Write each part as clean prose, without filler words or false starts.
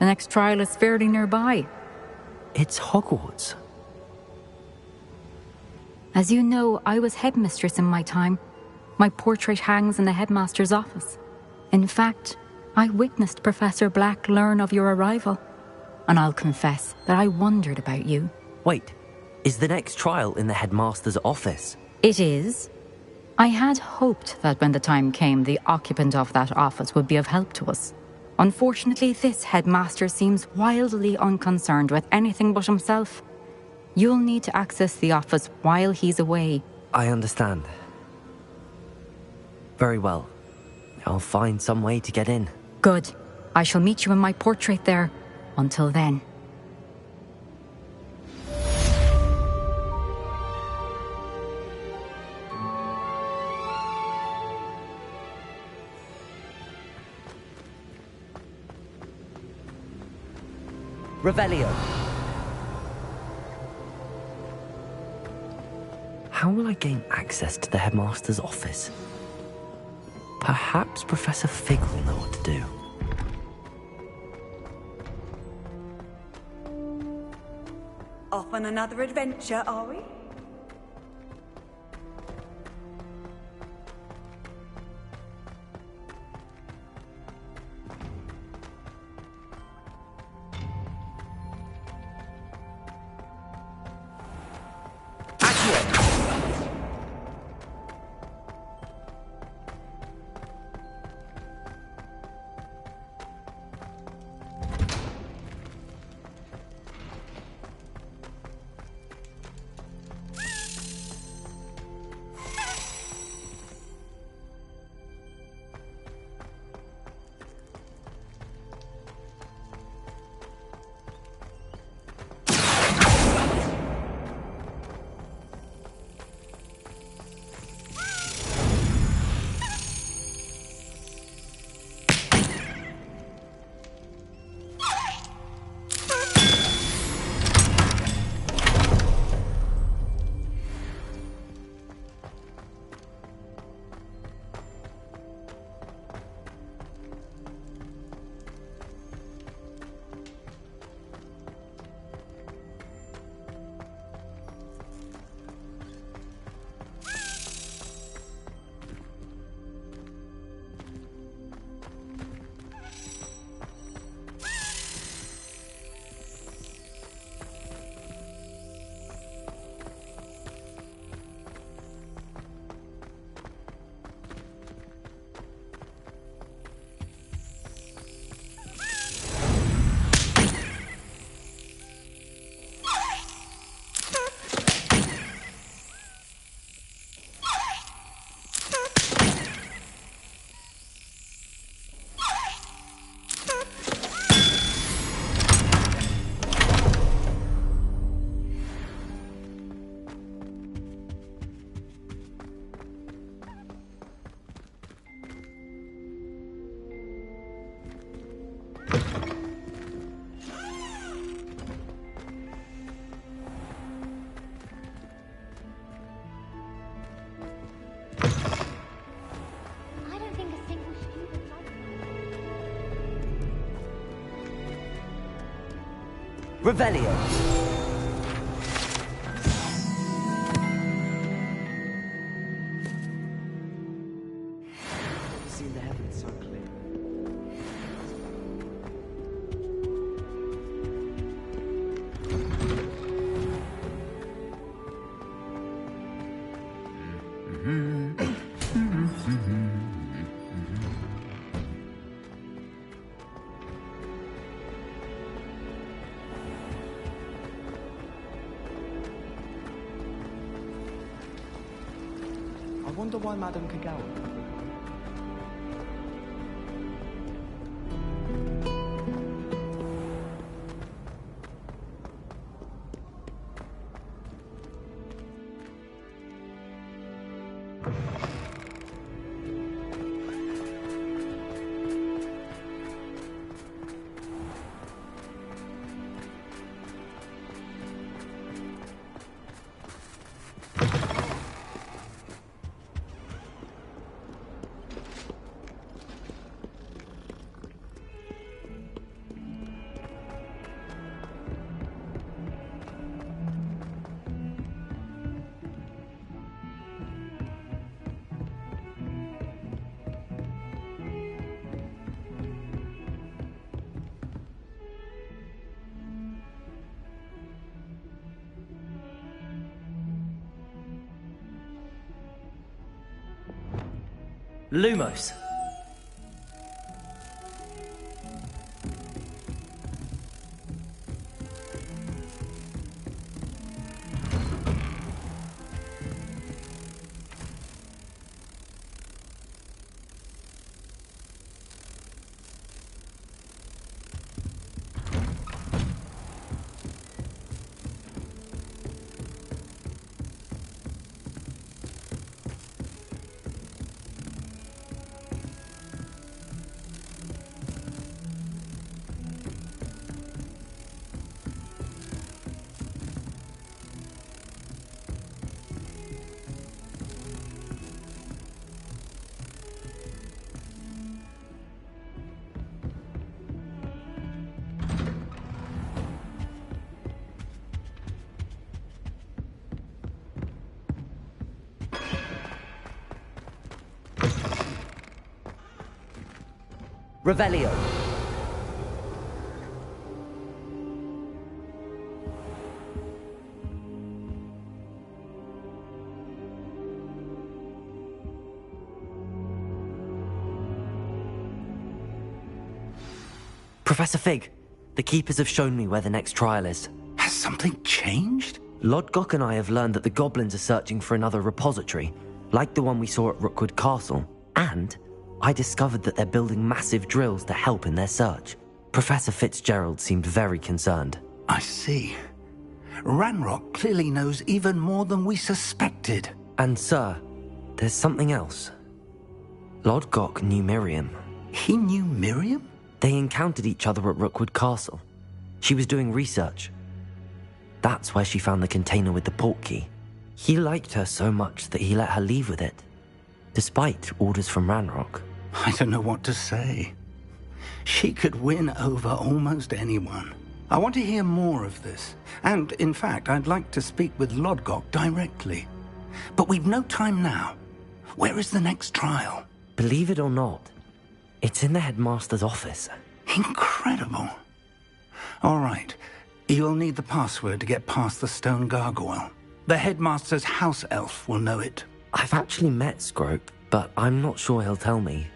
The next trial is fairly nearby. It's Hogwarts. As you know, I was headmistress in my time. My portrait hangs in the headmaster's office. In fact, I witnessed Professor Black learn of your arrival. And I'll confess that I wondered about you. Wait, is the next trial in the headmaster's office? It is. I had hoped that when the time came, the occupant of that office would be of help to us. Unfortunately, this headmaster seems wildly unconcerned with anything but himself. You'll need to access the office while he's away. I understand. Very well. I'll find some way to get in. Good. I shall meet you in my portrait there. Until then. Revelio. How will I gain access to the headmaster's office? Perhaps Professor Fig will know what to do. Off on another adventure, are we? Revelio. Seen the heavens so clear. I wonder why Madame Kagawa. Lumos. Revelio. Professor Fig, the Keepers have shown me where the next trial is. Has something changed? Lodgok and I have learned that the goblins are searching for another repository, like the one we saw at Rookwood Castle, and I discovered that they're building massive drills to help in their search. Professor Fitzgerald seemed very concerned. I see. Ranrock clearly knows even more than we suspected. And sir, there's something else. Lodgok knew Miriam. He knew Miriam? They encountered each other at Rookwood Castle. She was doing research. That's where she found the container with the portkey. He liked her so much that he let her leave with it, despite orders from Ranrock. I don't know what to say. She could win over almost anyone. I want to hear more of this. And, in fact, I'd like to speak with Lodgok directly. But we've no time now. Where is the next trial? Believe it or not, it's in the headmaster's office. Incredible. All right. You'll need the password to get past the stone gargoyle. The headmaster's house elf will know it. I've actually met Scrope, but I'm not sure he'll tell me.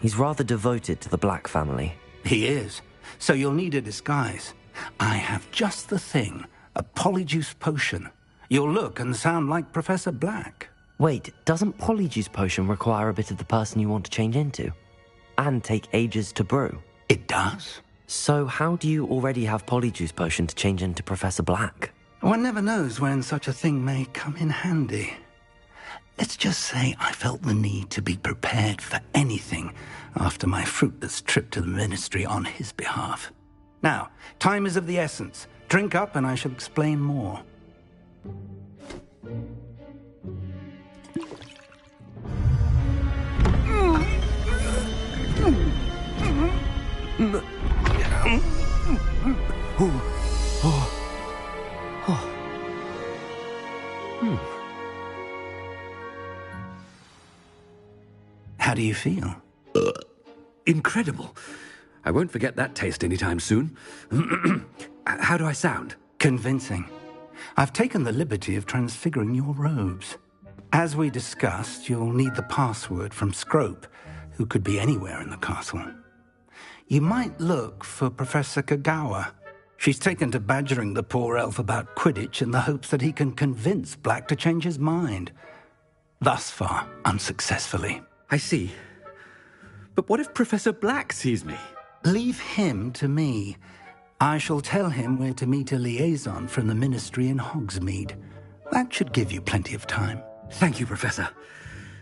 He's rather devoted to the Black family. He is. So you'll need a disguise. I have just the thing. A polyjuice potion. You'll look and sound like Professor Black. Wait, doesn't Polyjuice Potion require a bit of the person you want to change into? And take ages to brew? It does. So how do you already have Polyjuice Potion to change into Professor Black? One never knows when such a thing may come in handy. Let's just say I felt the need to be prepared for anything after my fruitless trip to the ministry on his behalf. Now, time is of the essence. Drink up and I shall explain more. How do you feel? Incredible. I won't forget that taste anytime soon. How do I sound? Convincing. I've taken the liberty of transfiguring your robes. As we discussed, you'll need the password from Scrope, who could be anywhere in the castle. You might look for Professor Kagawa. She's taken to badgering the poor elf about Quidditch in the hopes that he can convince Black to change his mind. Thus far, unsuccessfully. I see. But what if Professor Black sees me? Leave him to me. I shall tell him where to meet a liaison from the ministry in Hogsmeade. That should give you plenty of time. Thank you, Professor.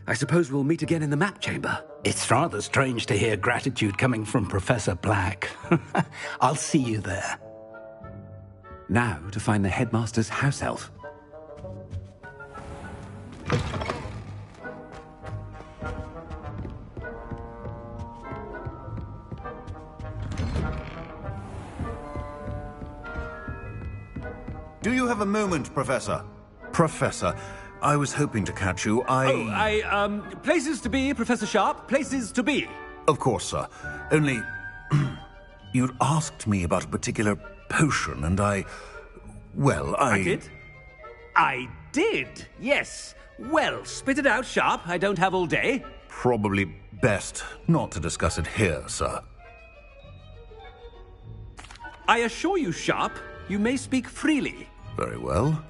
I suppose we'll meet again in the map chamber. It's rather strange to hear gratitude coming from Professor Black. I'll see you there. Now to find the headmaster's house elf. Do you have a moment, Professor? Professor, I was hoping to catch you. Places to be, Professor Sharp. Places to be. Of course, sir. Only... you'd asked me about a particular potion, and I did? I did, yes. Well, spit it out, Sharp. I don't have all day. probably best not to discuss it here, sir. I assure you, Sharp, you may speak freely. Very well.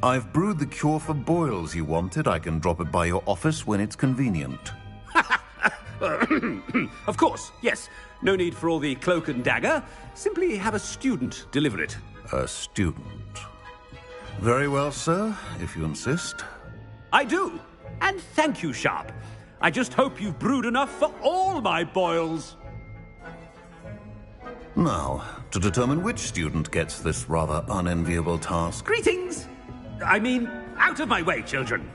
I've brewed the cure for boils you wanted. I can drop it by your office when it's convenient. Of course, yes. No need for all the cloak and dagger. Simply have a student deliver it. A student. Very well, sir, if you insist. I do. And thank you, Sharp. I just hope you've brewed enough for all my boils. Now, to determine which student gets this rather unenviable task. Greetings! I mean, out of my way, children.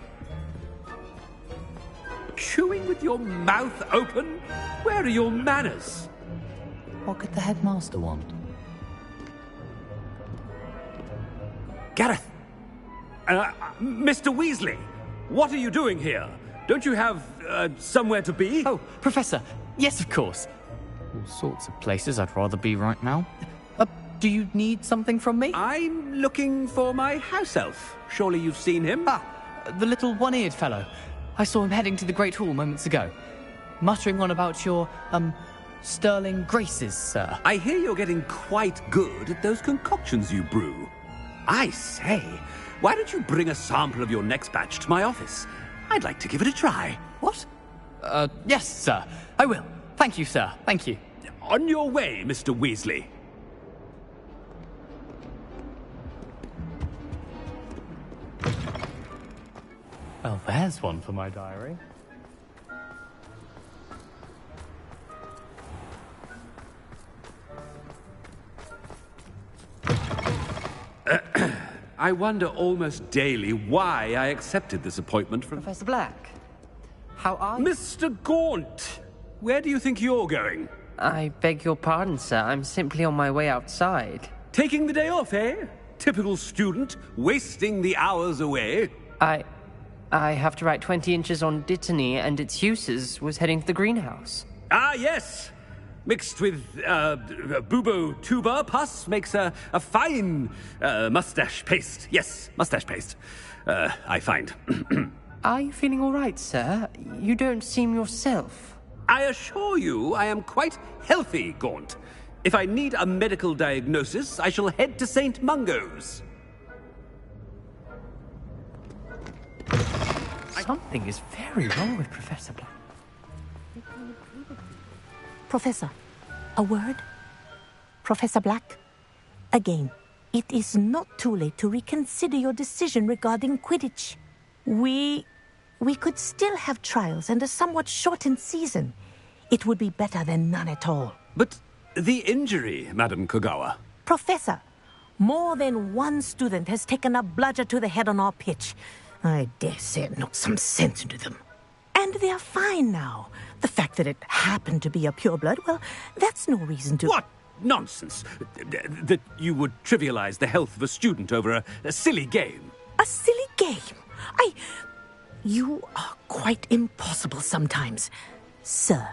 Chewing with your mouth open? Where are your manners? What could the headmaster want? Gareth! Mr. Weasley, what are you doing here? Don't you have, somewhere to be? Oh, Professor, yes, of course. All sorts of places I'd rather be right now. Do you need something from me? I'm looking for my house elf. Surely you've seen him? Ah, the little one-eared fellow. I saw him heading to the Great Hall moments ago, muttering on about your, sterling graces, sir. I hear you're getting quite good at those concoctions you brew. I say, why don't you bring a sample of your next batch to my office? I'd like to give it a try. What? Yes, sir. I will. Thank you, sir. Thank you. On your way, Mr. Weasley. Well, there's one for my diary. I wonder almost daily why I accepted this appointment from... Professor Black, how are you? Mr. Gaunt! Where do you think you're going? I beg your pardon, sir. I'm simply on my way outside. Taking the day off, eh? Typical student, wasting the hours away. I have to write 20 inches on Dittany and its uses. Was heading to the greenhouse. Ah, yes! Mixed with, bubo tuber pus makes a fine, mustache paste. Yes, mustache paste. I find. Are you feeling all right, sir? You don't seem yourself. I assure you I am quite healthy, Gaunt. If I need a medical diagnosis, I shall head to St. Mungo's. Something is very wrong with Professor Black. Professor, a word? Professor Black, again, it is not too late to reconsider your decision regarding Quidditch. We could still have trials and a somewhat shortened season. It would be better than none at all. But the injury, Madam Kogawa. Professor, more than one student has taken a bludger to the head on our pitch. I dare say it knocked some sense into them. And they're fine now. The fact that it happened to be a pureblood, well, that's no reason to... What nonsense! That you would trivialize the health of a student over a silly game. A silly game? You are quite impossible sometimes. Sir,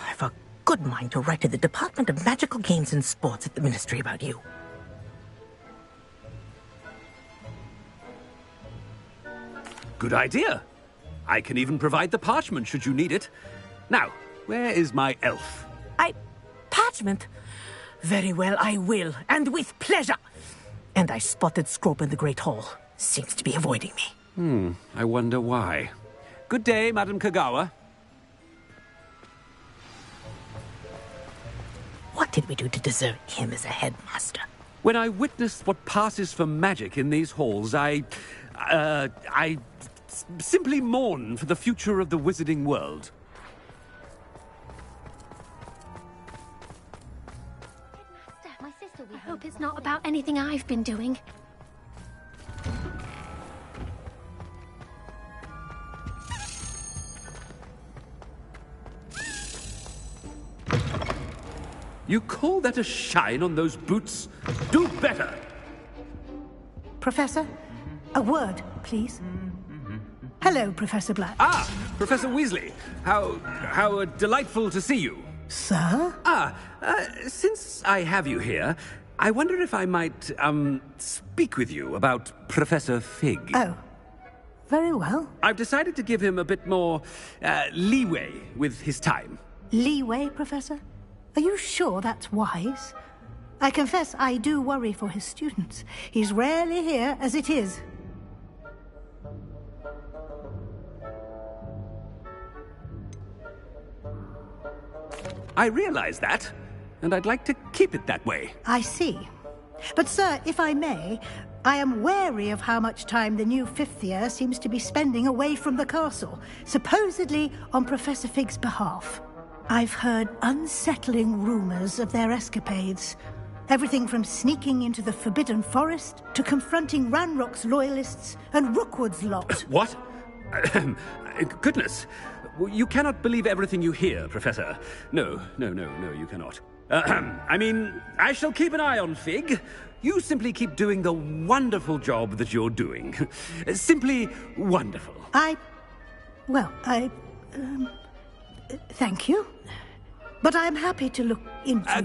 I've a good mind to write to the Department of Magical Games and Sports at the Ministry about you. Good idea. I can even provide the parchment should you need it. Now, where is my elf? Parchment? Very well, I will, and with pleasure. And I spotted Scrope in the Great Hall. Seems to be avoiding me. I wonder why. Good day, Madam Kogawa. What did we do to deserve him as a headmaster? When I witnessed what passes for magic in these halls, I simply mourn for the future of the wizarding world. My sister, I hope it's not about anything I've been doing. You call that a shine on those boots? Do better! Professor, a word, please. Hello, Professor Black. Ah, Professor Weasley. How delightful to see you. Sir? Since I have you here, I wonder if I might, speak with you about Professor Fig. Oh, very well. I've decided to give him a bit more leeway with his time. Leeway, Professor? Are you sure that's wise? I confess I do worry for his students. He's rarely here as it is. I realize that, and I'd like to keep it that way. I see. But, sir, if I may, I am wary of how much time the new fifth year seems to be spending away from the castle, supposedly on Professor Fig's behalf. I've heard unsettling rumors of their escapades. Everything from sneaking into the Forbidden Forest to confronting Ranrock's loyalists and Rookwood's lot. What? Goodness. You cannot believe everything you hear, Professor. No, you cannot. I mean, I shall keep an eye on Fig. You simply keep doing the wonderful job that you're doing. Simply wonderful. Thank you. But I'm happy to look into...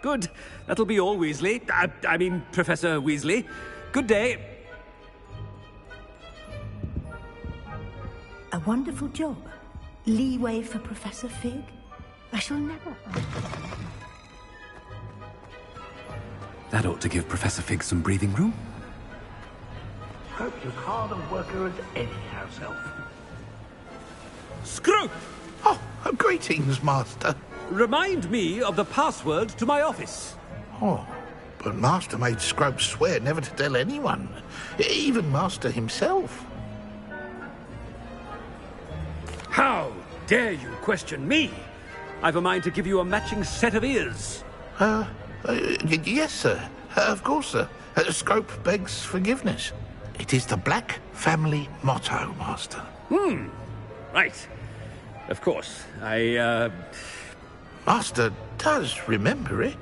Good. That'll be all, Weasley. I mean, Professor Weasley. Good day. A wonderful job. Leeway for Professor Fig? I shall never... That ought to give Professor Fig some breathing room. Scrope's as hard a worker as any house elf. Scrope! Oh, greetings, Master. Remind me of the password to my office. Oh, but Master made Scrope swear never to tell anyone, even Master himself. How dare you question me? I've a mind to give you a matching set of ears. Yes, sir. Of course, sir. Scrope begs forgiveness. It is the Black family motto, Master. Right. Of course. Master does remember it.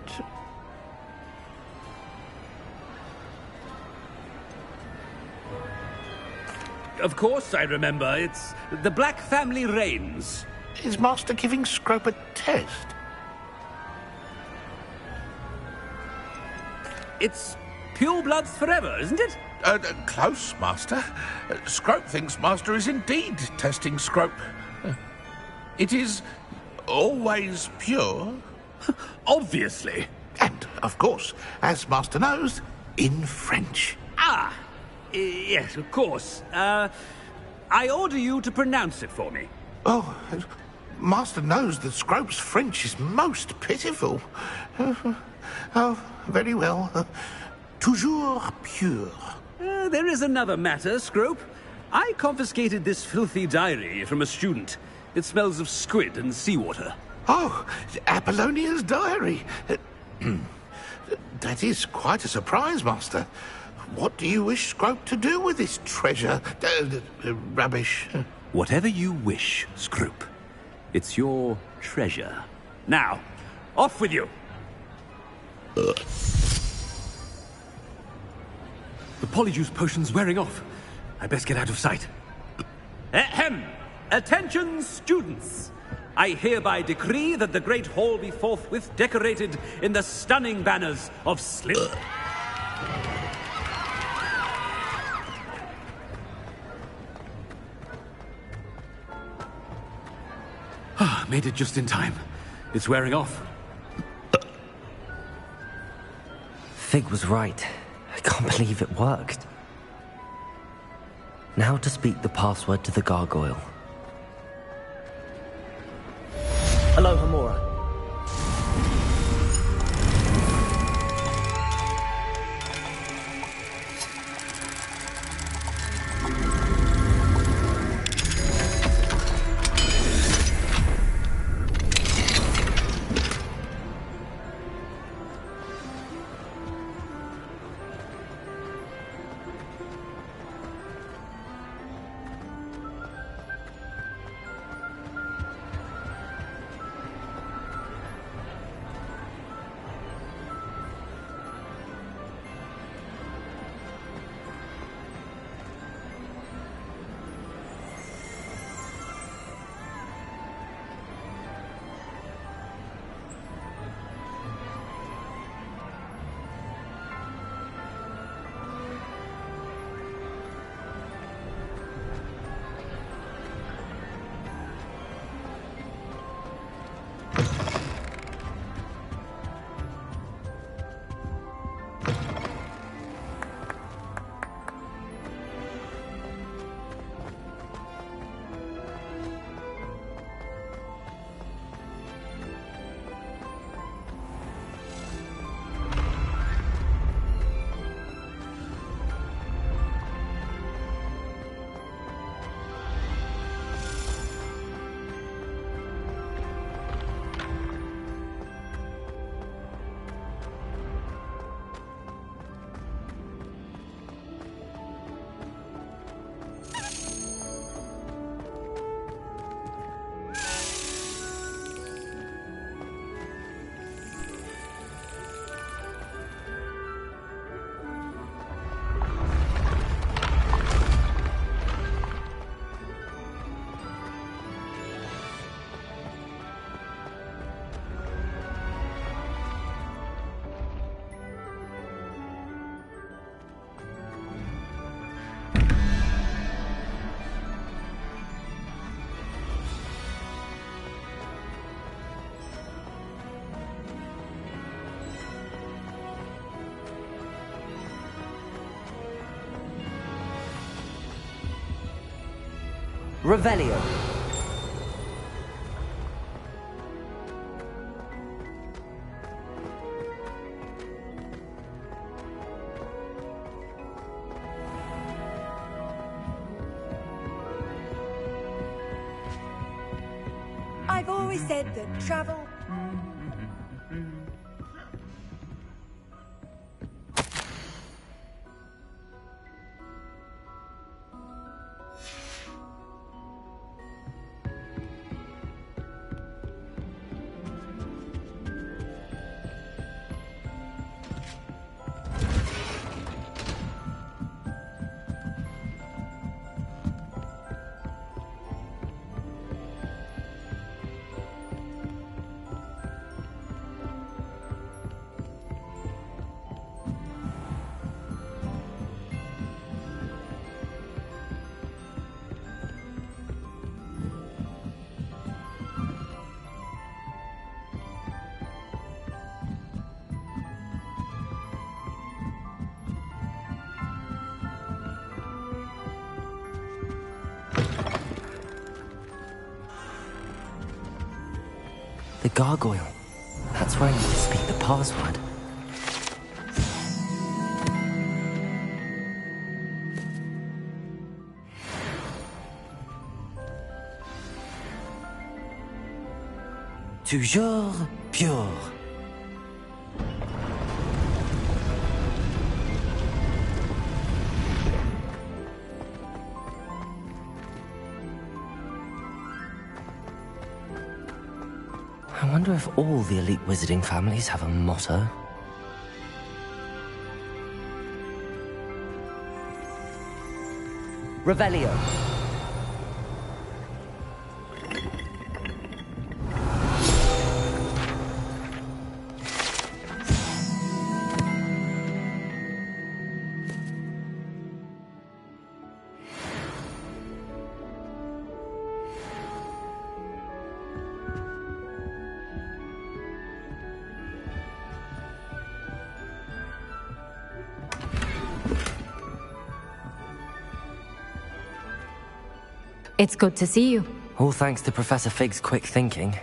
Of course I remember. It's the Black family reigns. Is Master giving Scrope a test? It's purebloods forever, isn't it? Close, Master. Scrope thinks Master is indeed testing Scrope. It is always pure. Obviously. And, of course, as Master knows, in French. Yes, of course. I order you to pronounce it for me. Oh, Master knows that Scrope's French is most pitiful. Oh, very well. Toujours pure. There is another matter, Scrope. I confiscated this filthy diary from a student. It smells of squid and seawater. Oh, Apollonia's diary. That is quite a surprise, Master. What do you wish Scrope to do with this treasure? Rubbish. Whatever you wish, Scrope. It's your treasure. Now, off with you. The polyjuice potion's wearing off. I best get out of sight. Ahem! Attention, students! I hereby decree that the Great Hall be forthwith decorated in the stunning banners of Slip. Made it just in time. It's wearing off. Fig was right. I can't believe it worked. Now to speak the password to the gargoyle. Hello, Hamura. Revelio. I've always said that travel... The gargoyle. That's where I need to speak the password. Toujours pure. I wonder if all the elite wizarding families have a motto. Revelio. It's good to see you. All thanks to Professor Fig's quick thinking.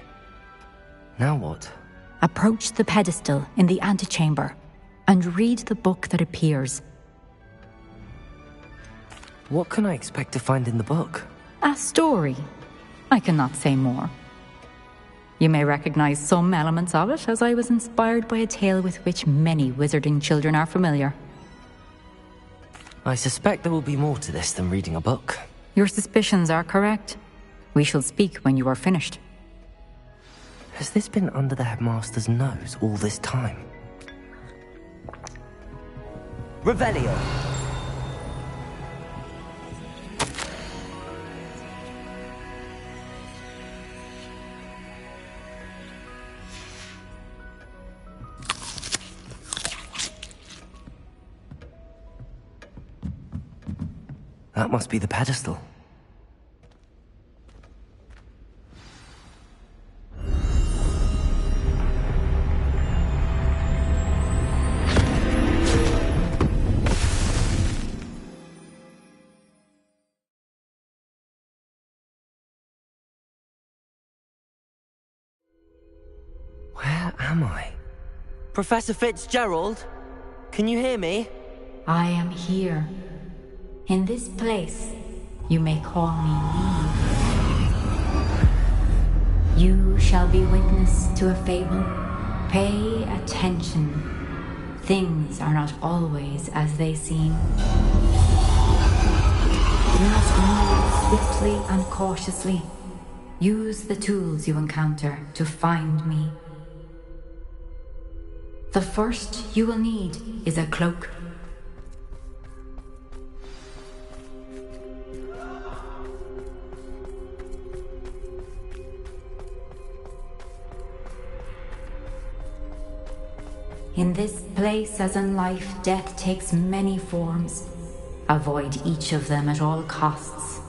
Now what? Approach the pedestal in the antechamber and read the book that appears. What can I expect to find in the book? A story. I cannot say more. You may recognize some elements of it, as I was inspired by a tale with which many wizarding children are familiar. I suspect there will be more to this than reading a book. Your suspicions are correct. We shall speak when you are finished. Has this been under the headmaster's nose all this time? Revelio! That must be the pedestal. Where am I? Professor Fitzgerald? Can you hear me? I am here. In this place, you may call me Neve. You shall be witness to a fable. Pay attention. Things are not always as they seem. You must move swiftly and cautiously. Use the tools you encounter to find me. The first you will need is a cloak. In this place, as in life, death takes many forms. Avoid each of them at all costs.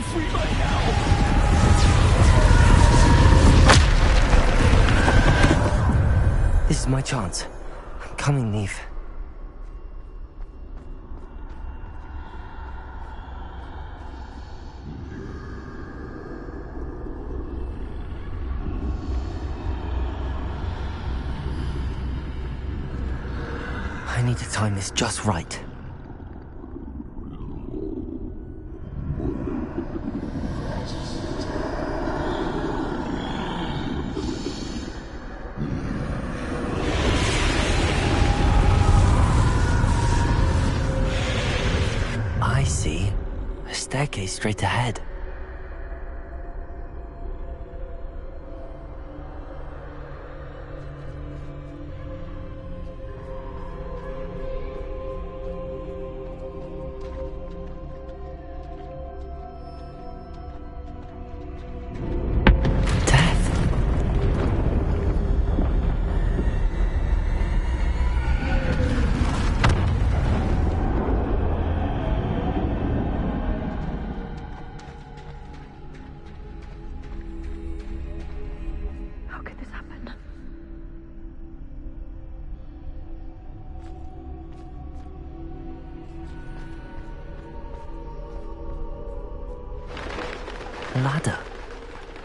free by now! This is my chance. I'm coming, Neve. I need to time this just right. I see. A staircase straight ahead. Ladder.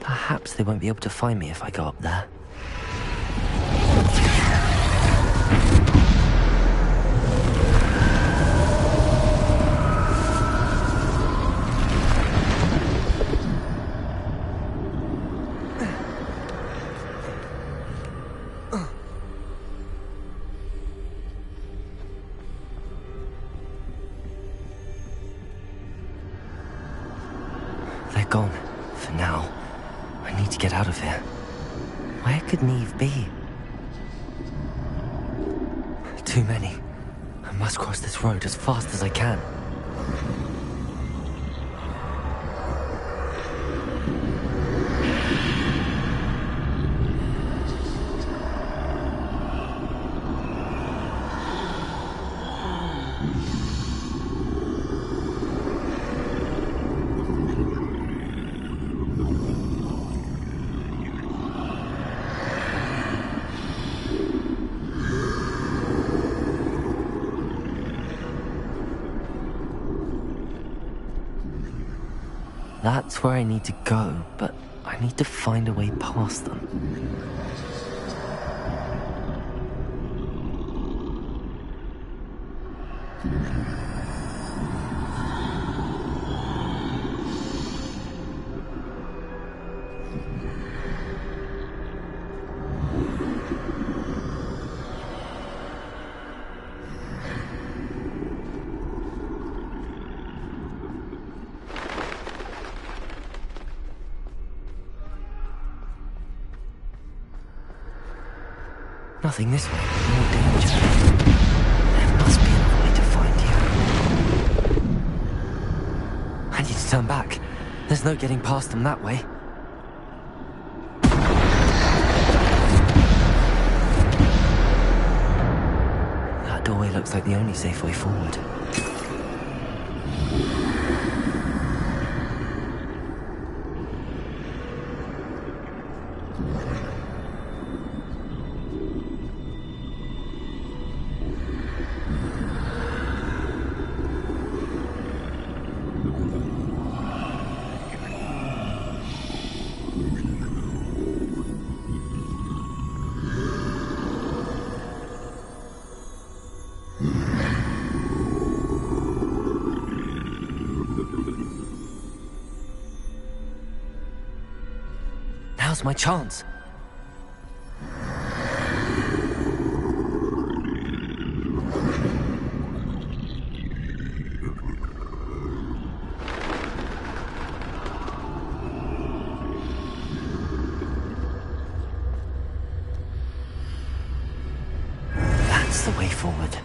Perhaps they won't be able to find me if I go up there. They're gone. For now. I need to get out of here. Where could Neve be? Too many. I must cross this road as fast as I can. That's where I need to go, but I need to find a way past them. Nothing this way. No danger. There must be another way to find you. I need to turn back. There's no getting past them that way. That doorway looks like the only safe way forward. Now's my chance. That's the way forward.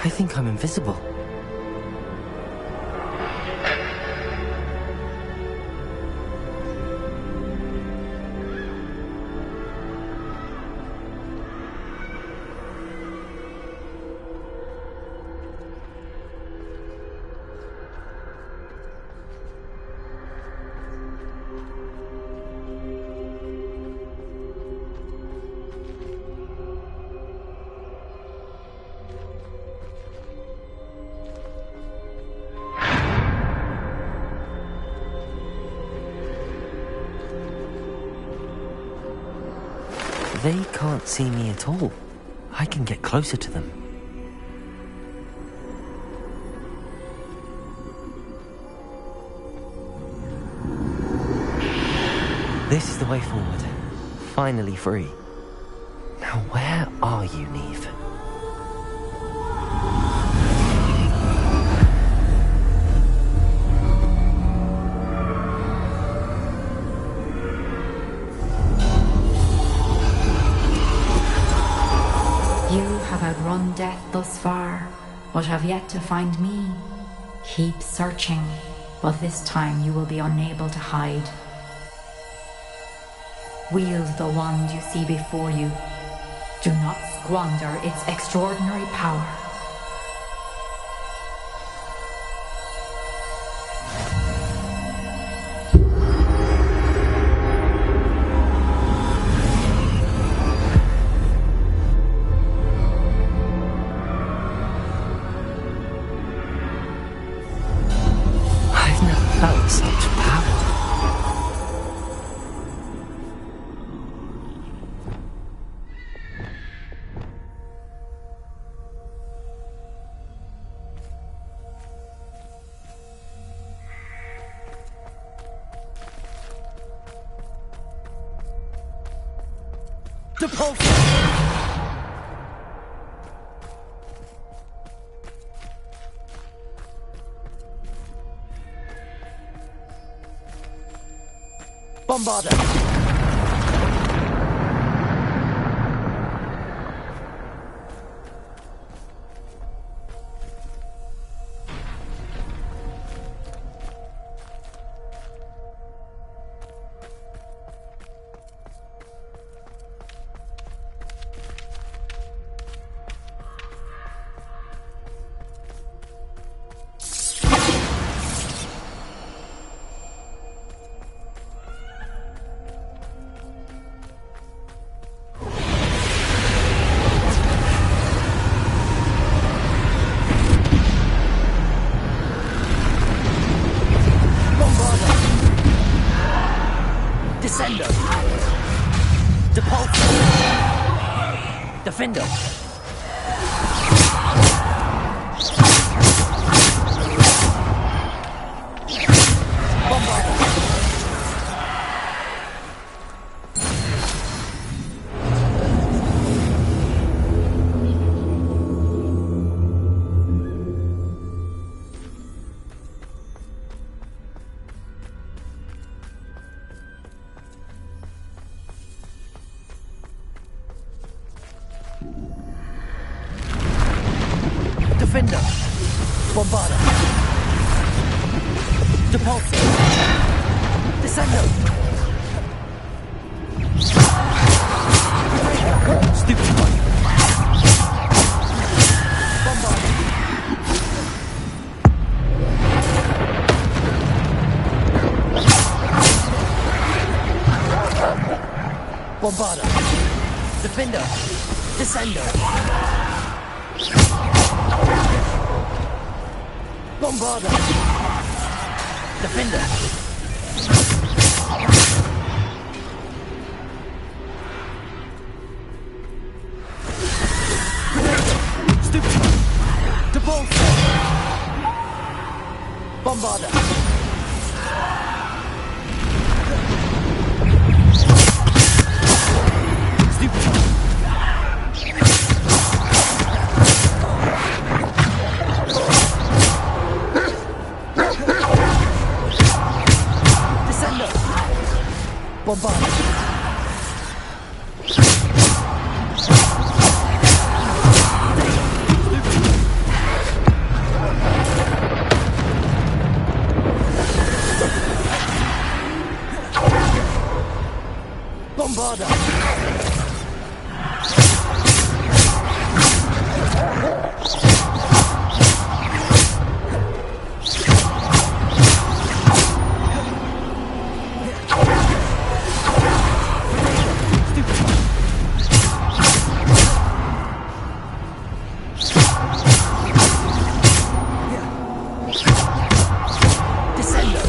I think I'm invisible. They can't see me at all. I can get closer to them. This is the way forward. Finally free. Now where are you, Neve? You have outrun death thus far, but have yet to find me. Keep searching, but this time you will be unable to hide. Wield the wand you see before you. Do not squander its extraordinary power. I've never felt such power. Bombarder! Descendo! Depulso! Defendo! Bombarder! Defender! Bombarder! Depulso! Descendo! Stupid one! Bombarder! Bombarder! Defender! Descendo! Bombarder! Defender! Stupid! Depulso! Bombarder! Stupid! Bombarder! Bombarder! Descendo!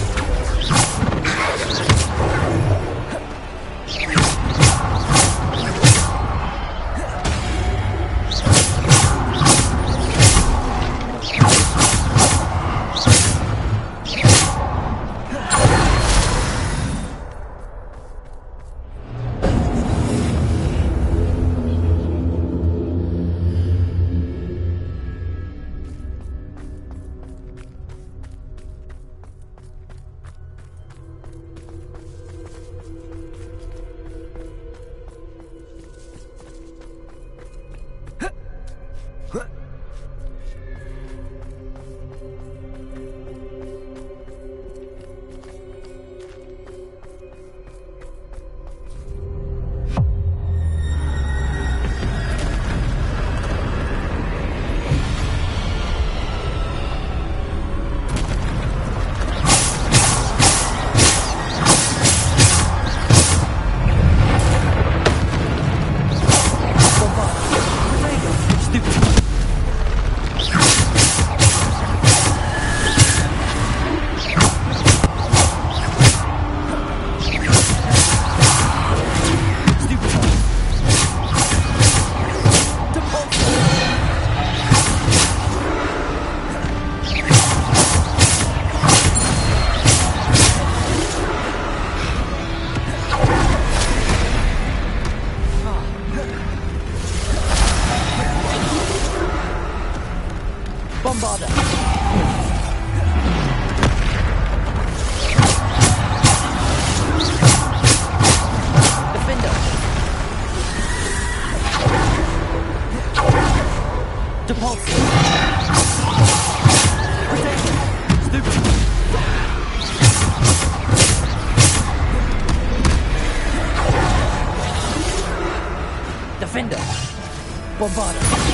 Defender. Bombarda.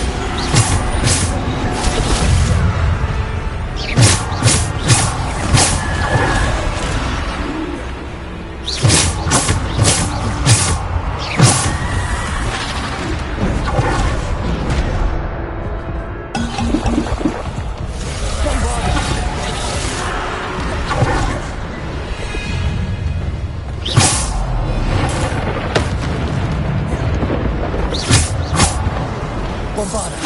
Bombarda.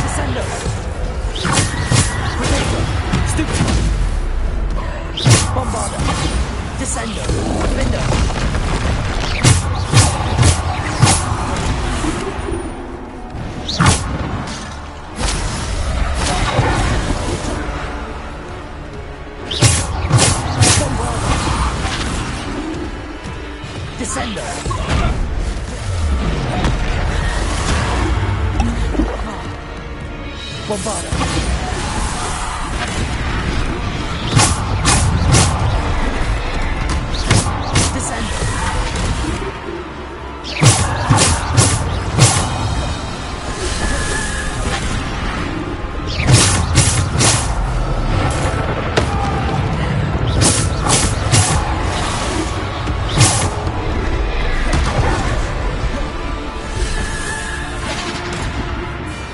Descendo. Protector. Stupid. Bombarda. Descendo. Defender. Bombarda. Descendo. Bombarda. Descendo.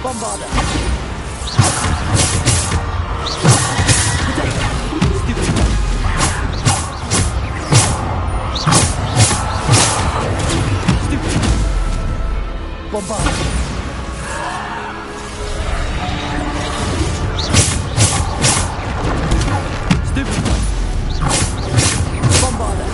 Bombarda. Bombarda. Stupid. Bombarda.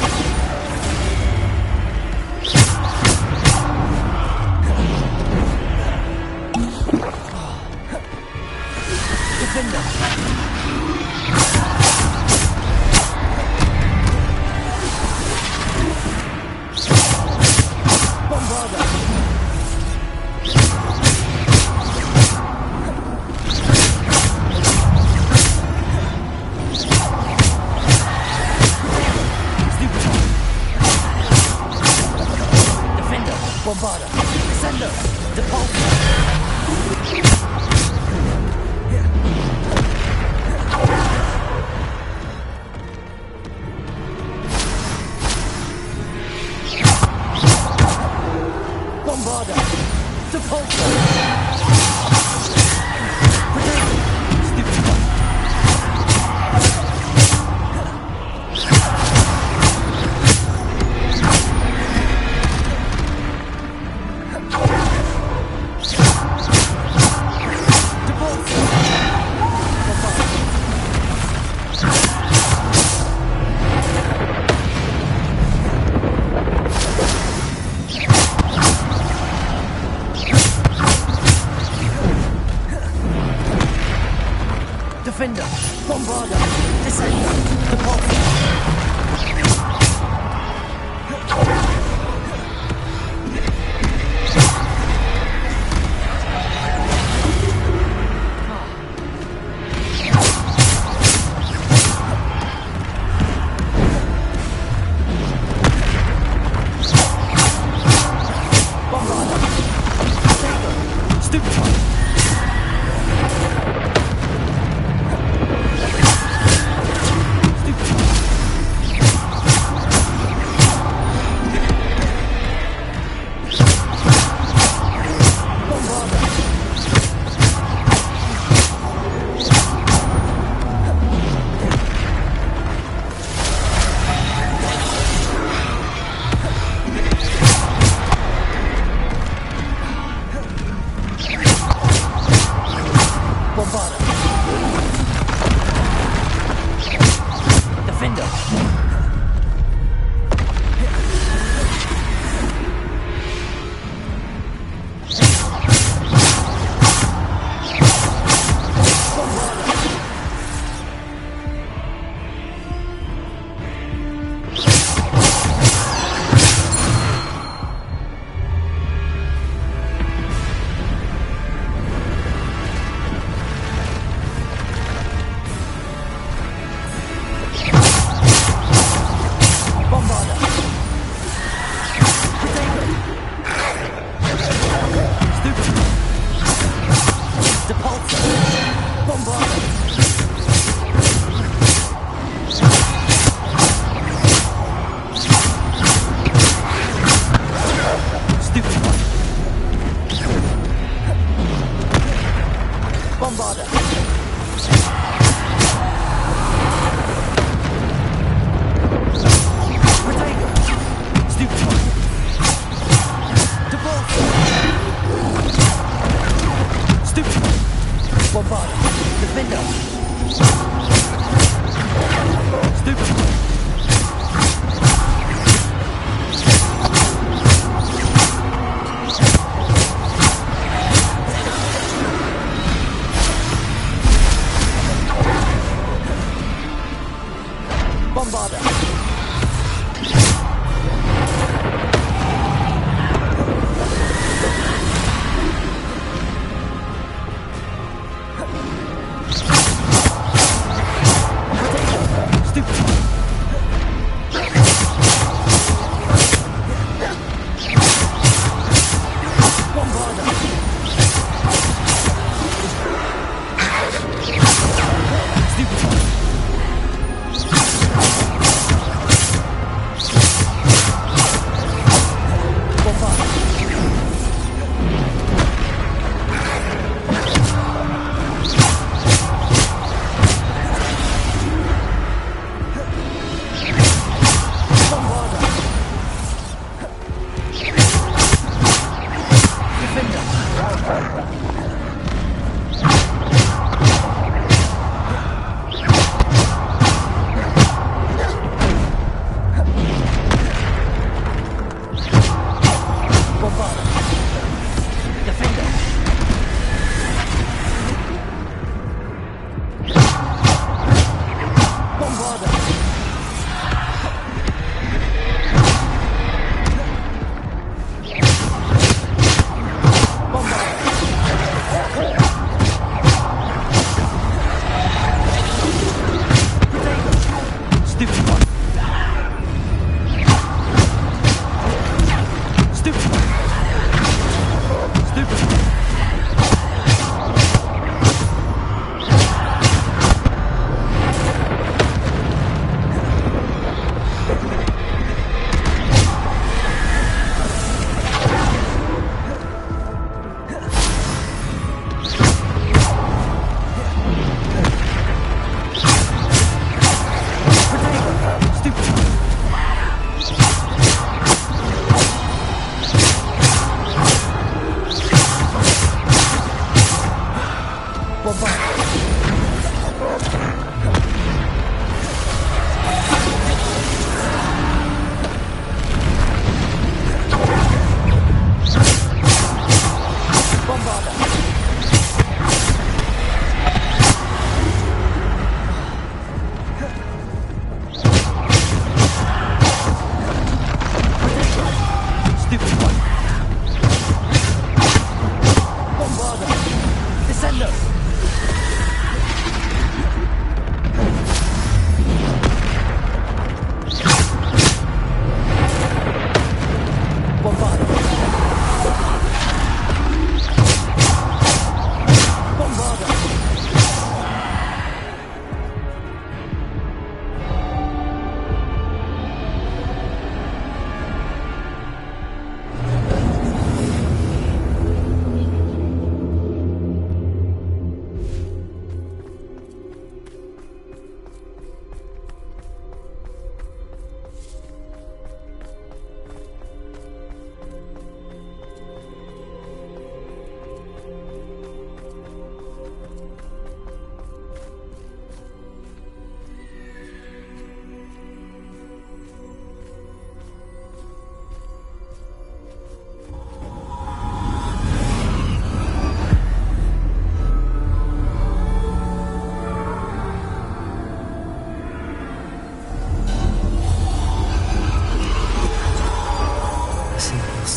Defender. Bombarda. Defender. Bombarda. Descendo. Depulse. Bombarda. Depulse. Stupid.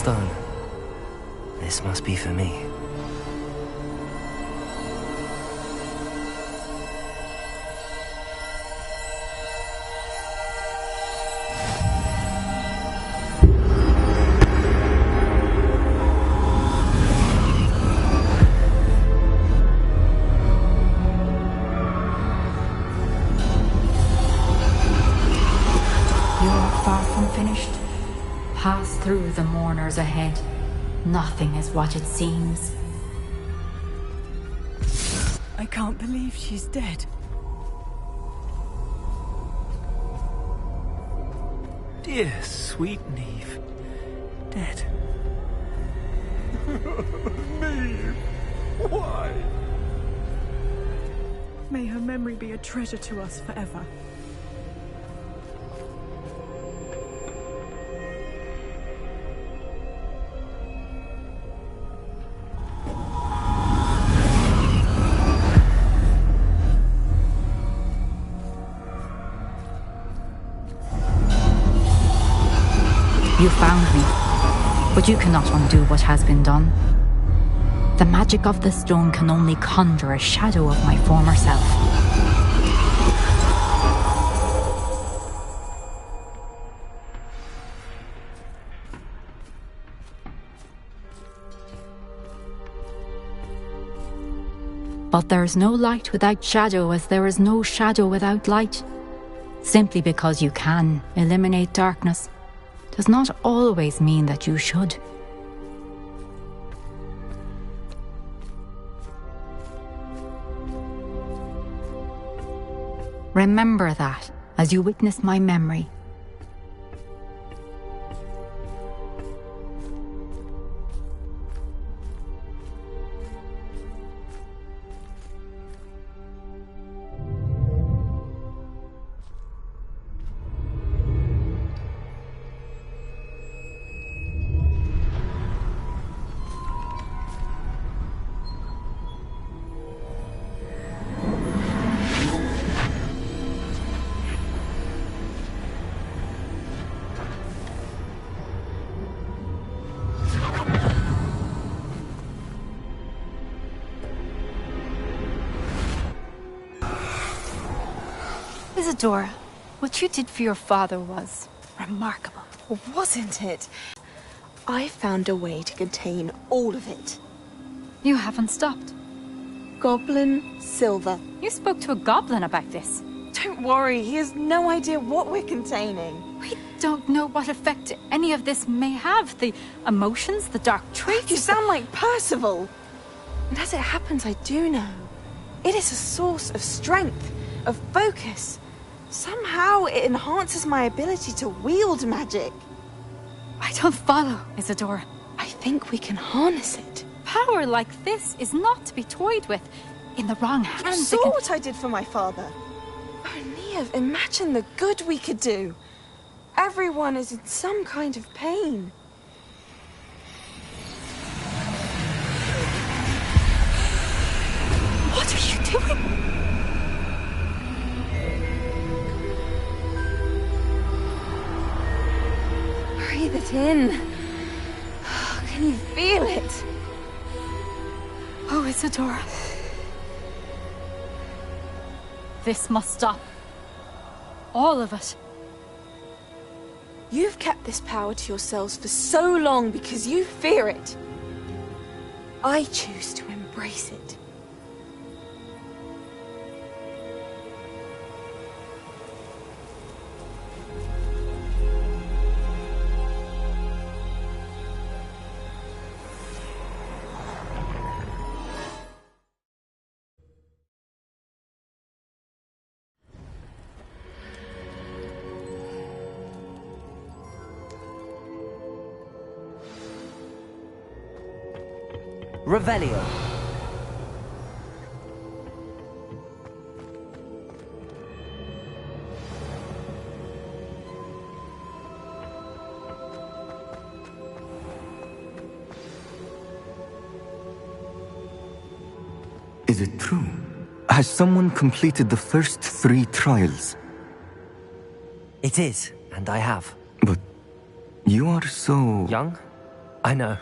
stone. This must be for me. Pass through the mourners ahead. Nothing is what it seems. I can't believe she's dead. Dear sweet Neve. Dead. Neve! Why? May her memory be a treasure to us forever. You found me, but you cannot undo what has been done. The magic of the stone can only conjure a shadow of my former self. But there is no light without shadow, as there is no shadow without light. Simply because you can eliminate darkness does not always mean that you should. Remember that as you witness my memory. Isadora, what you did for your father was remarkable. Wasn't it? I found a way to contain all of it. You haven't stopped. Goblin Silver. You spoke to a goblin about this. Don't worry, he has no idea what we're containing. We don't know what effect any of this may have. The emotions, the dark traits. You sound like Percival. And as it happens, I do know. It is a source of strength, of focus. Somehow it enhances my ability to wield magic. I don't follow, Isadora. I think we can harness it. Power like this is not to be toyed with. In the wrong hands. You saw what I did for my father. Oh, Neve, imagine the good we could do. Everyone is in some kind of pain. What are you doing? Breathe it in. Can you feel it? Oh, Isadora. This must stop. All of it. You've kept this power to yourselves for so long because you fear it. I choose to embrace it. Revelio. Is it true? Has someone completed the first 3 trials? It is, and I have. But you are so... young? I know.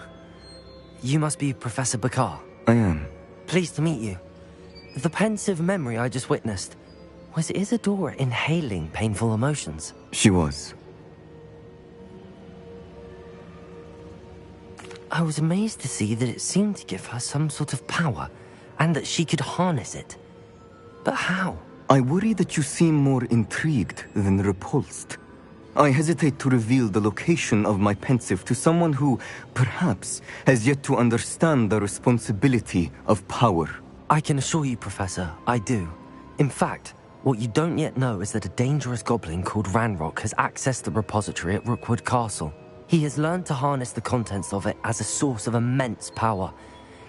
You must be Professor Bakar. I am. Pleased to meet you. The pensive memory I just witnessed, was Isadora inhaling painful emotions? She was. I was amazed to see that it seemed to give her some sort of power, and that she could harness it. But how? I worry that you seem more intrigued than repulsed. I hesitate to reveal the location of my pensive to someone who, perhaps, has yet to understand the responsibility of power. I can assure you, Professor, I do. In fact, what you don't yet know is that a dangerous goblin called Ranrock has accessed the repository at Rookwood Castle. He has learned to harness the contents of it as a source of immense power.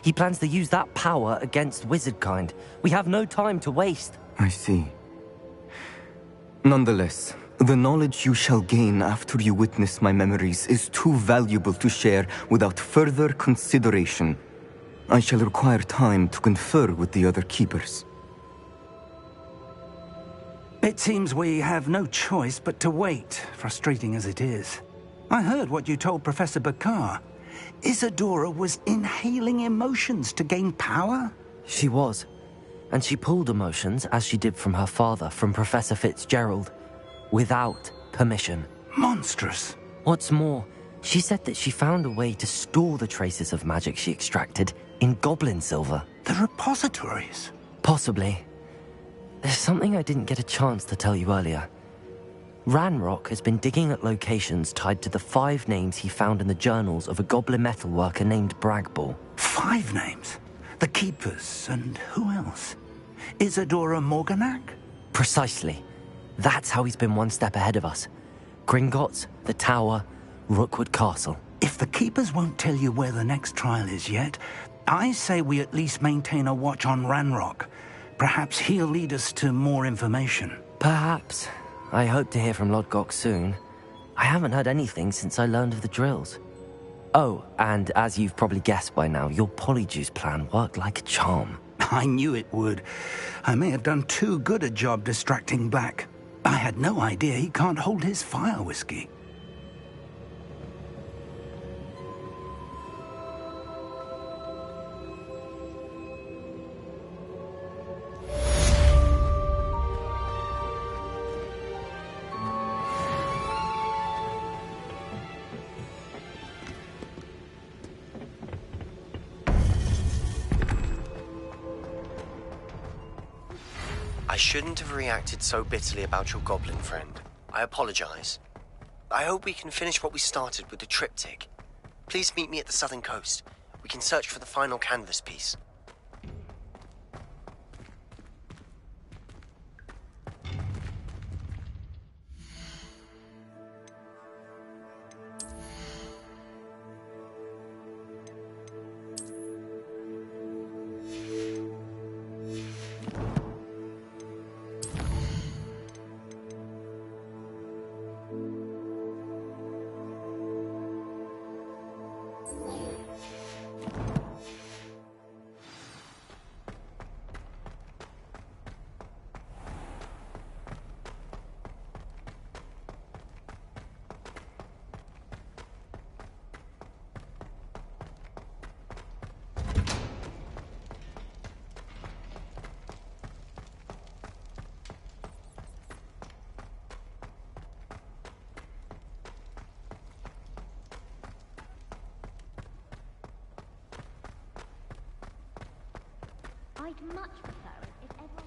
He plans to use that power against wizardkind. We have no time to waste. I see. Nonetheless, the knowledge you shall gain after you witness my memories is too valuable to share without further consideration. I shall require time to confer with the other keepers. It seems we have no choice but to wait, frustrating as it is. I heard what you told Professor Bakar. Isadora was inhaling emotions to gain power? She was. And she pulled emotions, as she did from her father, from Professor Fitzgerald, without permission. Monstrous. What's more, she said that she found a way to store the traces of magic she extracted in goblin silver. The repositories? Possibly. There's something I didn't get a chance to tell you earlier. Ranrock has been digging at locations tied to the 5 names he found in the journals of a goblin metalworker named Bragball. 5 names? The Keepers, and who else? Isadora Morganac? Precisely. That's how he's been one step ahead of us. Gringotts, the Tower, Rookwood Castle. If the Keepers won't tell you where the next trial is yet, I say we at least maintain a watch on Ranrock. Perhaps he'll lead us to more information. Perhaps. I hope to hear from Lodgok soon. I haven't heard anything since I learned of the drills. Oh, and as you've probably guessed by now, your polyjuice plan worked like a charm. I knew it would. I may have done too good a job distracting Black. I had no idea he can't hold his fire whiskey. I shouldn't have reacted so bitterly about your goblin friend. I apologize. I hope we can finish what we started with the triptych. Please meet me at the southern coast. We can search for the final canvas piece. I'd much prefer it if everyone...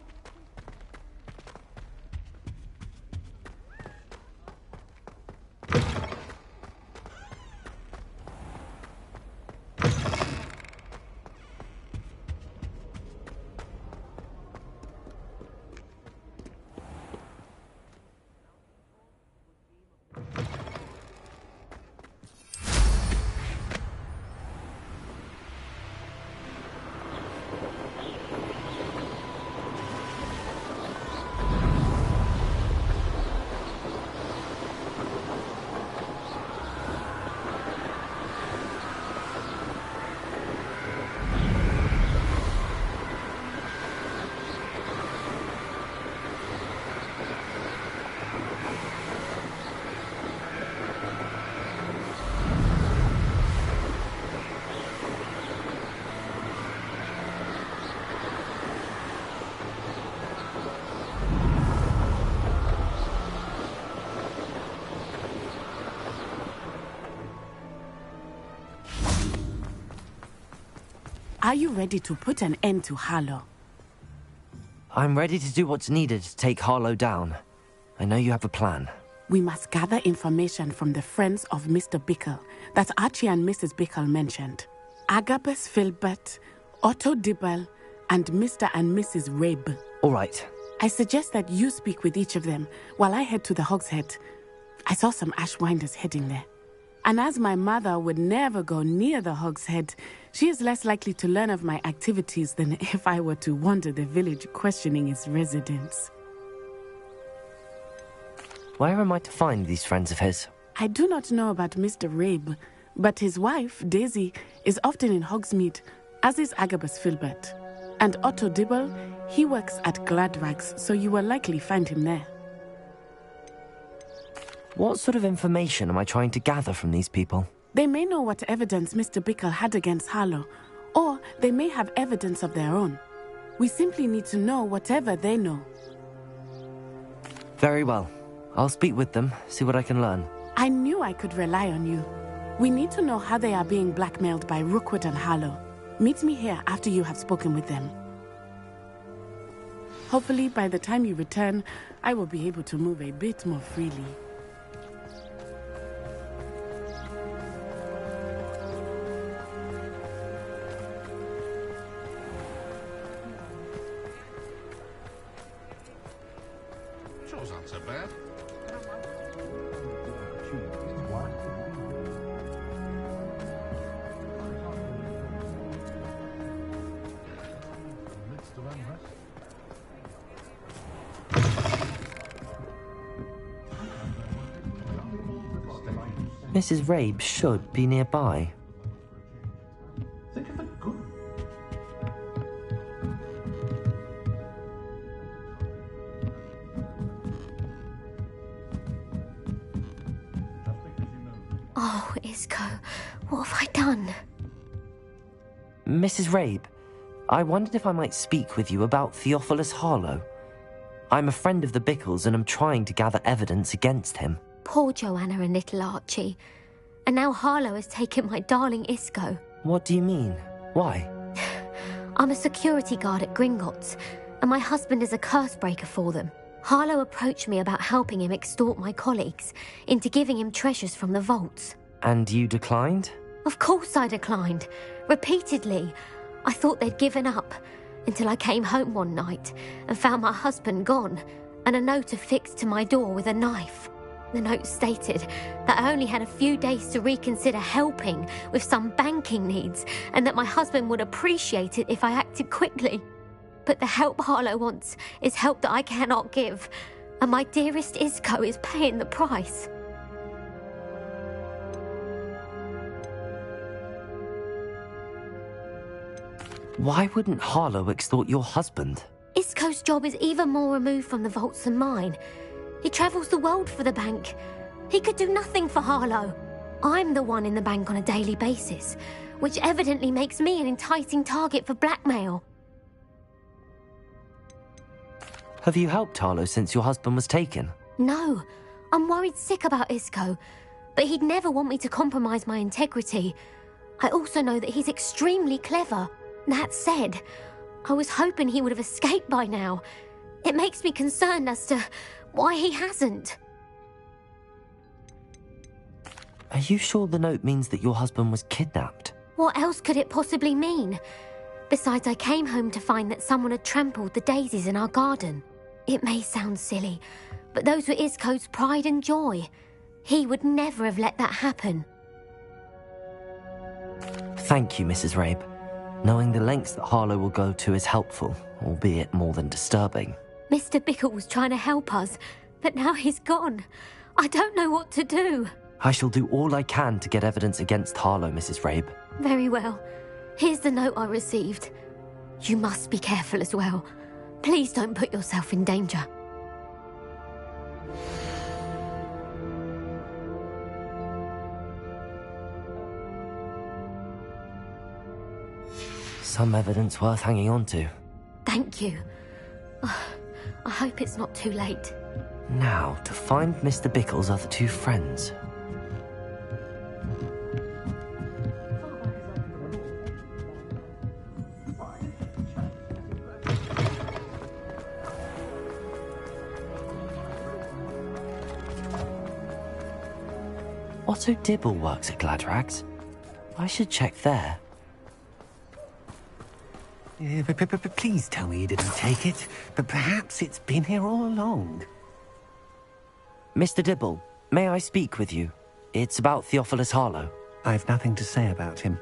Are you ready to put an end to Harlow? I'm ready to do what's needed to take Harlow down. I know you have a plan. We must gather information from the friends of Mr. Bickle that Archie and Mrs. Bickle mentioned. Agabus Filbert, Otto Dibble, and Mr. and Mrs. Rabe. All right. I suggest that you speak with each of them while I head to the Hogshead. I saw some Ashwinders heading there. And as my mother would never go near the Hogshead, she is less likely to learn of my activities than if I were to wander the village questioning its residents. Where am I to find these friends of his? I do not know about Mr. Rabe, but his wife, Daisy, is often in Hogsmeade, as is Agabus Filbert. And Otto Dibble, he works at Gladrags, so you will likely find him there. What sort of information am I trying to gather from these people? They may know what evidence Mr. Bickle had against Harlow, or they may have evidence of their own. We simply need to know whatever they know. Very well. I'll speak with them, see what I can learn. I knew I could rely on you. We need to know how they are being blackmailed by Rookwood and Harlow. Meet me here after you have spoken with them. Hopefully, by the time you return, I will be able to move a bit more freely. Chores aren't so bad. Mrs. Rabe should be nearby. Think of a good... Oh, Isco, what have I done? Mrs. Rabe, I wondered if I might speak with you about Theophilus Harlow. I'm a friend of the Bickles and am trying to gather evidence against him. Poor Joanna and little Archie. And now Harlow has taken my darling Isco. What do you mean? Why? I'm a security guard at Gringotts, and my husband is a curse breaker for them. Harlow approached me about helping him extort my colleagues into giving him treasures from the vaults. And you declined? Of course I declined. Repeatedly. I thought they'd given up, until I came home one night and found my husband gone, and a note affixed to my door with a knife. The note stated that I only had a few days to reconsider helping with some banking needs, and that my husband would appreciate it if I acted quickly. But the help Harlow wants is help that I cannot give, and my dearest Isco is paying the price. Why wouldn't Harlow extort your husband? Isco's job is even more removed from the vaults than mine. He travels the world for the bank. He could do nothing for Harlow. I'm the one in the bank on a daily basis, which evidently makes me an enticing target for blackmail. Have you helped Harlow since your husband was taken? No, I'm worried sick about Isco, but he'd never want me to compromise my integrity. I also know that he's extremely clever. That said, I was hoping he would have escaped by now. It makes me concerned as to why he hasn't. Are you sure the note means that your husband was kidnapped? What else could it possibly mean? Besides, I came home to find that someone had trampled the daisies in our garden. It may sound silly, but those were Isco's pride and joy. He would never have let that happen. Thank you, Mrs. Rabe. Knowing the lengths that Harlow will go to is helpful, albeit more than disturbing. Mr. Bickle was trying to help us, but now he's gone. I don't know what to do. I shall do all I can to get evidence against Harlow, Mrs. Rabe. Very well. Here's the note I received. You must be careful as well. Please don't put yourself in danger. Some evidence worth hanging on to. Thank you. I hope it's not too late. Now, to find Mr. Bickle's other two friends. Otto Dibble works at Gladrags. I should check there. Please tell me you didn't take it. But perhaps it's been here all along. Mr. Dibble, may I speak with you? It's about Theophilus Harlow. I've nothing to say about him.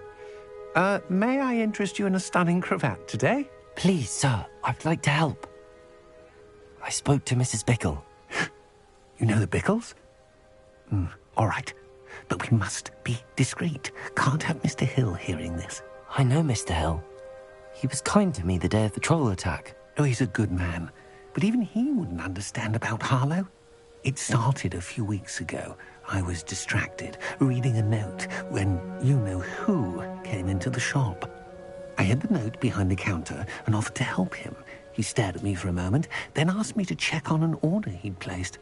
May I interest you in a stunning cravat today? Please, sir, I'd like to help. I spoke to Mrs. Bickle. You know the Bickles? All right. But we must be discreet. Can't have Mr. Hill hearing this. I know Mr. Hill. He was kind to me the day of the troll attack. Oh, he's a good man. But even he wouldn't understand about Harlow. It started a few weeks ago. I was distracted, reading a note, when you-know-who came into the shop. I hid the note behind the counter and offered to help him. He stared at me for a moment, then asked me to check on an order he'd placed.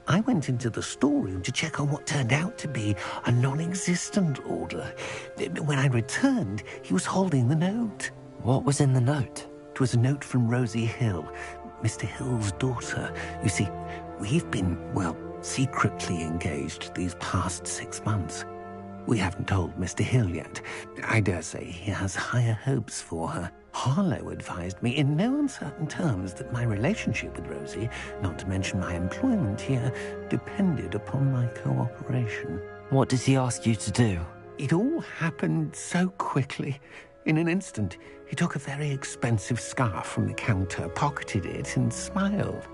I went into the storeroom to check on what turned out to be a non-existent order. When I returned, he was holding the note. What was in the note? It was a note from Rosie Hill, Mr. Hill's daughter. You see, we've been, secretly engaged these past 6 months. We haven't told Mr. Hill yet. I dare say he has higher hopes for her. Harlow advised me in no uncertain terms that my relationship with Rosie, not to mention my employment here, depended upon my cooperation. What does he ask you to do? It all happened so quickly. In an instant, he took a very expensive scarf from the counter, pocketed it, and smiled.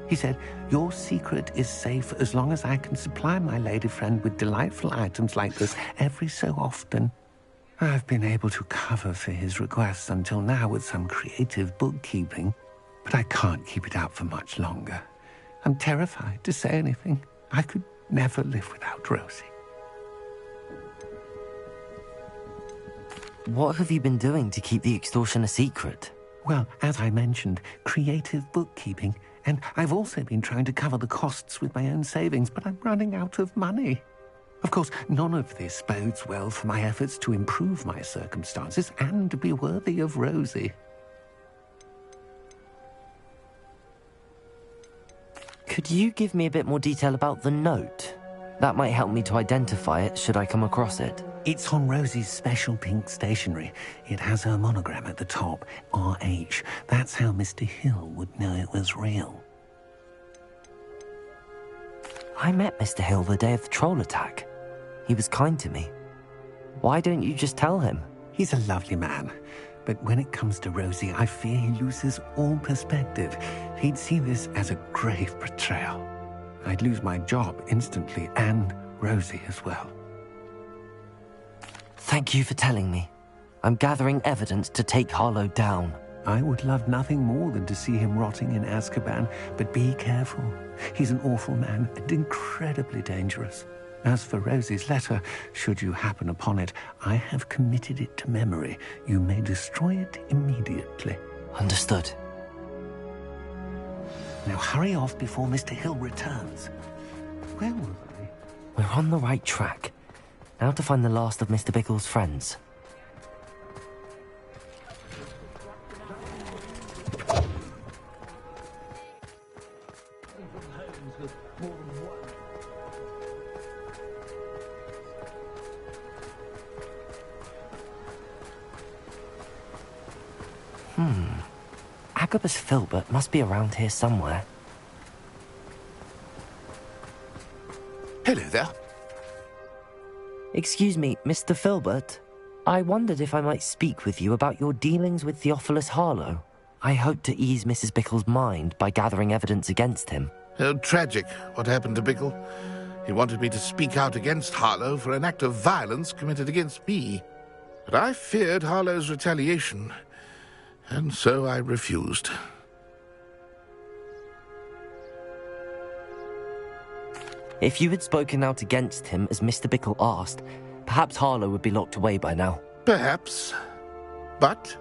He said, "Your secret is safe as long as I can supply my lady friend with delightful items like this every so often." I've been able to cover for his requests until now with some creative bookkeeping, but I can't keep it up for much longer. I'm terrified to say anything. I could never live without Rosie. What have you been doing to keep the extortion a secret? Well, as I mentioned, creative bookkeeping. And I've also been trying to cover the costs with my own savings, but I'm running out of money. Of course, none of this bodes well for my efforts to improve my circumstances and to be worthy of Rosie. Could you give me a bit more detail about the note? That might help me to identify it should I come across it. It's on Rosie's special pink stationery. It has her monogram at the top, RH. That's how Mr. Hill would know it was real. I met Mr. Hill the day of the troll attack. He was kind to me. Why don't you just tell him? He's a lovely man. But when it comes to Rosie, I fear he loses all perspective. He'd see this as a grave betrayal. I'd lose my job instantly, and Rosie as well. Thank you for telling me. I'm gathering evidence to take Harlow down. I would love nothing more than to see him rotting in Azkaban, but be careful. He's an awful man and incredibly dangerous. As for Rosie's letter, should you happen upon it, I have committed it to memory. You may destroy it immediately. Understood. Now hurry off before Mr. Hill returns. Where was I? We're on the right track. Now to find the last of Mr. Bickle's friends. Agabus Filbert must be around here somewhere. Hello there. Excuse me, Mr. Filbert. I wondered if I might speak with you about your dealings with Theophilus Harlow. I hope to ease Mrs. Bickle's mind by gathering evidence against him. Oh, tragic what happened to Bickle. He wanted me to speak out against Harlow for an act of violence committed against me. But I feared Harlow's retaliation, and so I refused. If you had spoken out against him as Mr. Bickle asked, perhaps Harlow would be locked away by now. Perhaps. But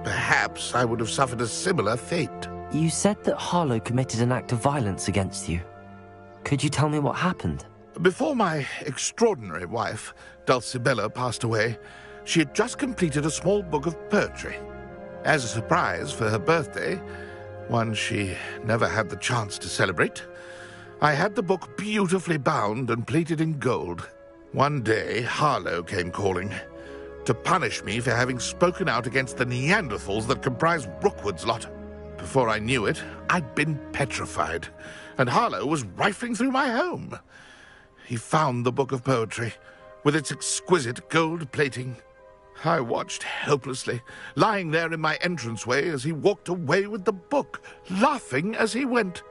perhaps I would have suffered a similar fate. You said that Harlow committed an act of violence against you. Could you tell me what happened? Before my extraordinary wife, Dulcibella, passed away, she had just completed a small book of poetry. As a surprise for her birthday, one she never had the chance to celebrate, I had the book beautifully bound and plated in gold. One day, Harlow came calling to punish me for having spoken out against the Neanderthals that comprised Rookwood's lot. Before I knew it, I'd been petrified, and Harlow was rifling through my home. He found the book of poetry, with its exquisite gold plating. I watched helplessly, lying there in my entranceway as he walked away with the book, laughing as he went.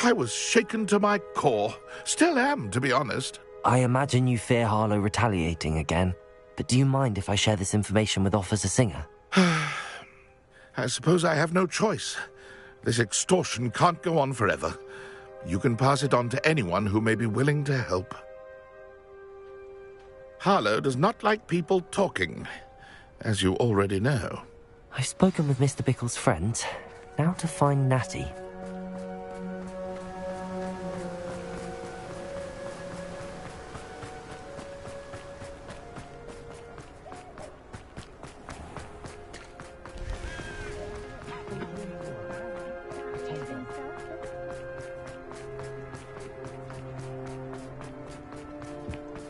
I was shaken to my core. Still am, to be honest. I imagine you fear Harlow retaliating again, but do you mind if I share this information with Officer Singer? I suppose I have no choice. This extortion can't go on forever. You can pass it on to anyone who may be willing to help. Harlow does not like people talking, as you already know. I've spoken with Mr. Bickle's friend. Now to find Natty.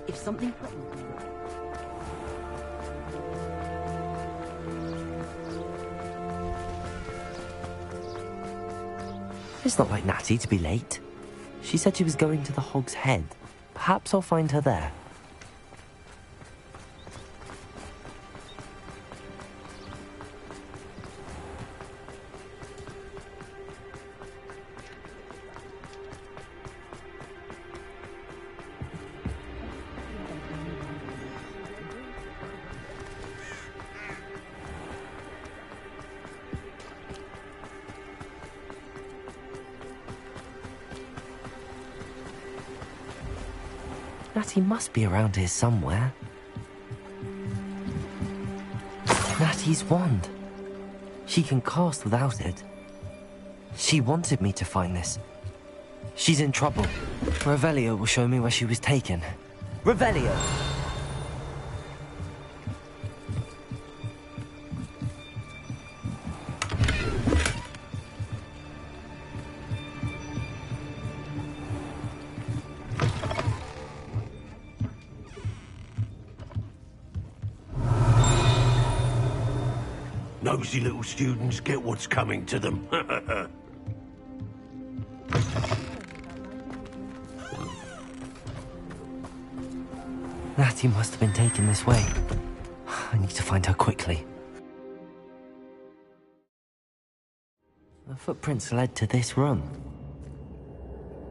If something... It's not like Natty to be late. She said she was going to the Hog's Head. Perhaps I'll find her there. Natty must be around here somewhere. Natty's wand. She can cast without it. She wanted me to find this. She's in trouble. Revelio will show me where she was taken. Revelio! Nosy little students get what's coming to them. Natty must have been taken this way. I need to find her quickly. The footprints led to this room.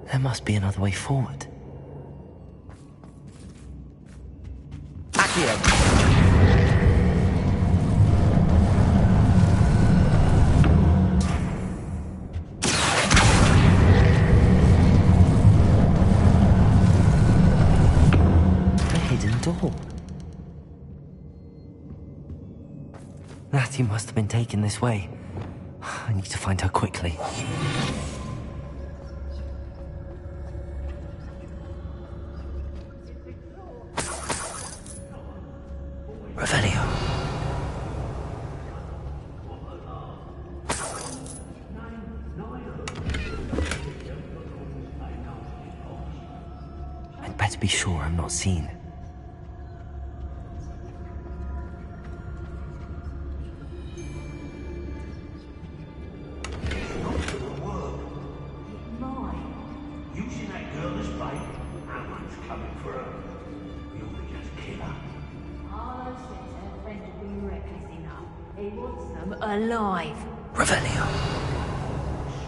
There must be another way forward. Accio! Door. Natty must have been taken this way. I need to find her quickly. Revelio. I'd better be sure I'm not seen. Alive. Revelio.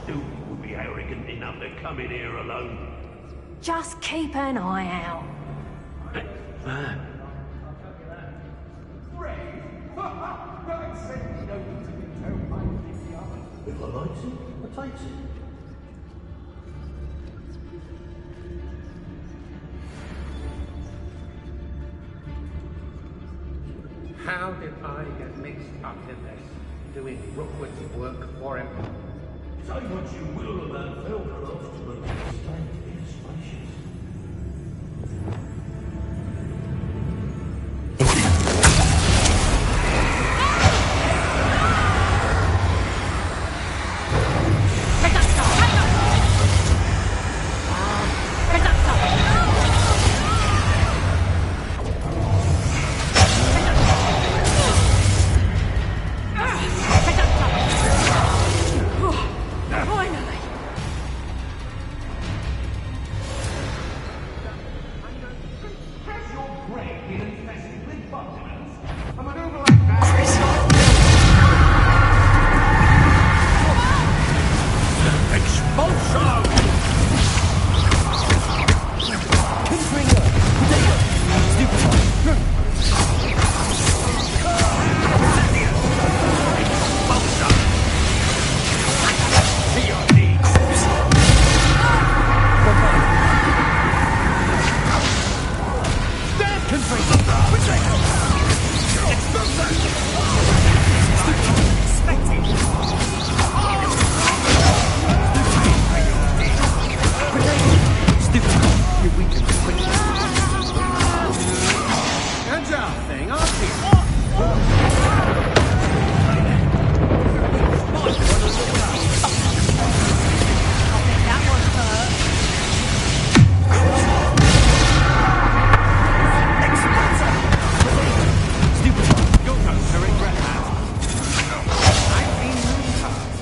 Student would be arrogant enough to come in here alone. Just keep an eye out. If I likes it, I takes it. How did I get mixed up in this, doing Rookwood's work for him? Say what you will about Velcroft, but stay in spacious.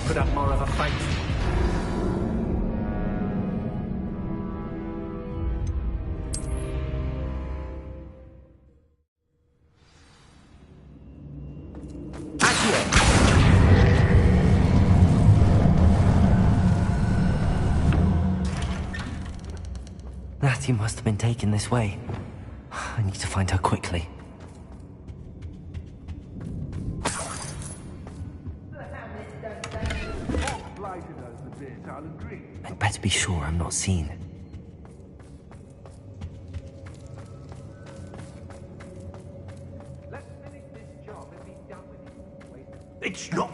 Put up more of a fight. Natty must have been taken this way. I need to find her quickly. I'd better be sure I'm not seen. It's not.